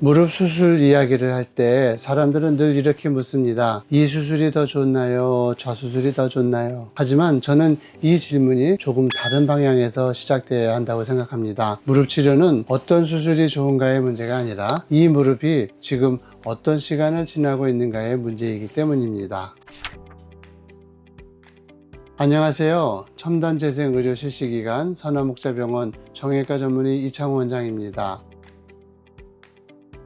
무릎 수술 이야기를 할 때 사람들은 늘 이렇게 묻습니다. 이 수술이 더 좋나요? 저 수술이 더 좋나요? 하지만 저는 이 질문이 조금 다른 방향에서 시작되어야 한다고 생각합니다. 무릎 치료는 어떤 수술이 좋은가의 문제가 아니라 이 무릎이 지금 어떤 시간을 지나고 있는가의 문제이기 때문입니다. 안녕하세요. 첨단재생의료 실시기관 선화목자병원 정형외과 전문의 이창호 원장입니다.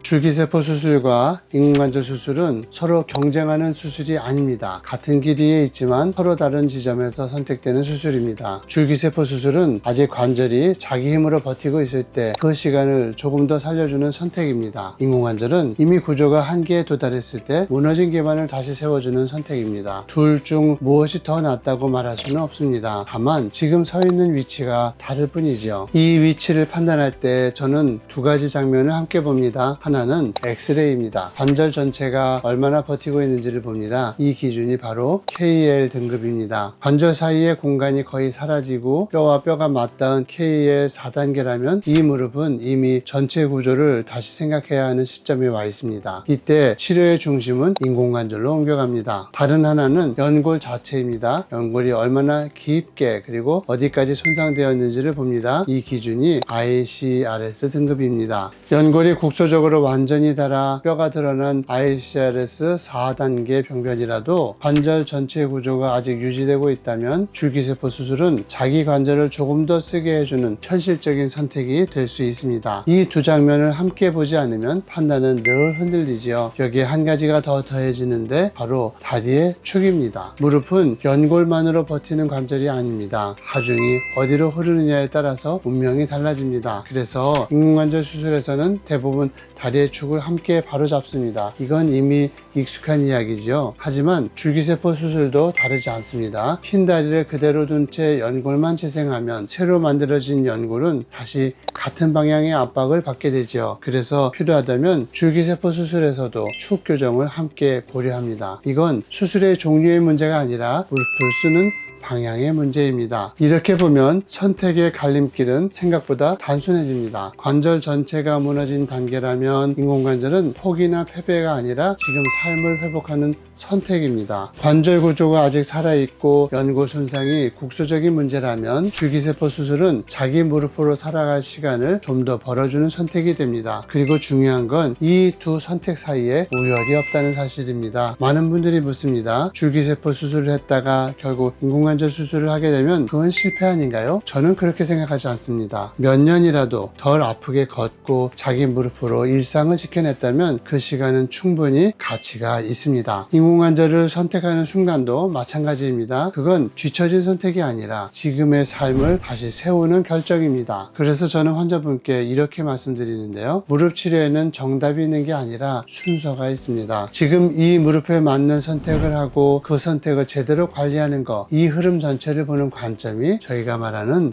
줄기세포 수술과 인공관절 수술은 서로 경쟁하는 수술이 아닙니다. 같은 길이에 있지만 서로 다른 지점에서 선택되는 수술입니다. 줄기세포 수술은 아직 관절이 자기 힘으로 버티고 있을 때 그 시간을 조금 더 살려주는 선택입니다. 인공관절은 이미 구조가 한계에 도달했을 때 무너진 기반을 다시 세워주는 선택입니다. 둘 중 무엇이 더 낫다고 말할 수는 없습니다. 다만 지금 서 있는 위치가 다를 뿐이죠. 이 위치를 판단할 때 저는 두 가지 장면을 함께 봅니다. 하나는 엑스레이입니다. 관절 전체가 얼마나 버티고 있는지를 봅니다. 이 기준이 바로 KL 등급입니다. 관절 사이의 공간이 거의 사라지고 뼈와 뼈가 맞닿은 KL 4단계라면 이 무릎은 이미 전체 구조를 다시 생각해야 하는 시점에 와 있습니다. 이때 치료의 중심은 인공관절로 옮겨갑니다. 다른 하나는 연골 자체입니다. 연골이 얼마나 깊게 그리고 어디까지 손상되었는지를 봅니다. 이 기준이 ICRS 등급입니다. 연골이 국소적으로 완전히 닳아 뼈가 드러난 ICRS 4단계 병변이라도 관절 전체 구조가 아직 유지되고 있다면 줄기세포 수술은 자기 관절을 조금 더 쓰게 해주는 현실적인 선택이 될 수 있습니다. 이 두 장면을 함께 보지 않으면 판단은 늘 흔들리지요. 여기에 한 가지가 더 더해지는데 바로 다리의 축입니다. 무릎은 연골만으로 버티는 관절이 아닙니다. 하중이 어디로 흐르느냐에 따라서 운명이 달라집니다. 그래서 인공관절 수술에서는 대부분 다리의 축을 함께 바로잡습니다. 이건 이미 익숙한 이야기지요. 하지만 줄기세포 수술도 다르지 않습니다. 흰 다리를 그대로 둔 채 연골만 재생하면 새로 만들어진 연골은 다시 같은 방향의 압박을 받게 되죠. 그래서 필요하다면 줄기세포 수술에서도 축 교정을 함께 고려합니다. 이건 수술의 종류의 문제가 아니라 무릎을 쓰는 방향의 문제입니다. 이렇게 보면 선택의 갈림길은 생각보다 단순해집니다. 관절 전체가 무너진 단계라면 인공관절은 포기나 패배가 아니라 지금 삶을 회복하는 선택입니다. 관절 구조가 아직 살아있고 연골 손상이 국소적인 문제라면 줄기세포 수술은 자기 무릎으로 살아갈 시간을 좀 더 벌어주는 선택이 됩니다. 그리고 중요한 건 이 두 선택 사이에 우열이 없다는 사실입니다. 많은 분들이 묻습니다. 줄기세포 수술을 했다가 결국 인공관절 수술을 하게 되면 그건 실패 아닌가요? 저는 그렇게 생각하지 않습니다. 몇 년이라도 덜 아프게 걷고 자기 무릎으로 일상을 지켜냈다면 그 시간은 충분히 가치가 있습니다. 인공관절을 선택하는 순간도 마찬가지입니다. 그건 뒤처진 선택이 아니라 지금의 삶을 다시 세우는 결정입니다. 그래서 저는 환자분께 이렇게 말씀드리는데요. 무릎 치료에는 정답이 있는 게 아니라 순서가 있습니다. 지금 이 무릎에 맞는 선택을 하고 그 선택을 제대로 관리하는 것, 이 흐름 전체를 보는 관점이 저희가 말하는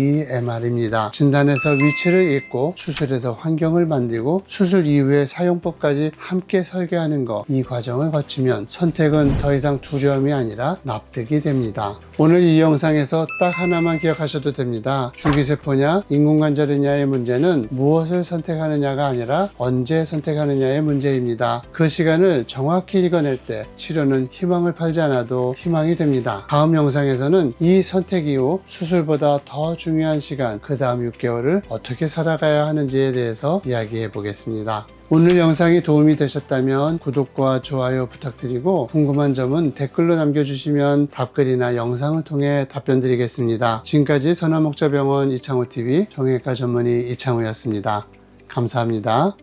HEMR입니다. 진단에서 위치를 읽고 수술에서 환경을 만들고 수술 이후의 사용법까지 함께 설계하는 것, 이 과정을 거치면 선택은 더 이상 두려움이 아니라 납득이 됩니다. 오늘 이 영상에서 딱 하나만 기억하셔도 됩니다. 줄기세포냐 인공관절이냐의 문제는 무엇을 선택하느냐가 아니라 언제 선택하느냐의 문제입니다. 그 시간을 정확히 읽어낼 때 치료는 희망을 팔지 않아도 희망이 됩니다. 다음 영상에서는 이 선택 이후 수술보다 더 중요한 시간, 그 다음 6개월을 어떻게 살아가야 하는지에 대해서 이야기해 보겠습니다. 오늘 영상이 도움이 되셨다면 구독과 좋아요 부탁드리고 궁금한 점은 댓글로 남겨주시면 답글이나 영상을 통해 답변 드리겠습니다. 지금까지 선화목자병원 이창호TV 정형외과 전문의 이창호였습니다. 감사합니다.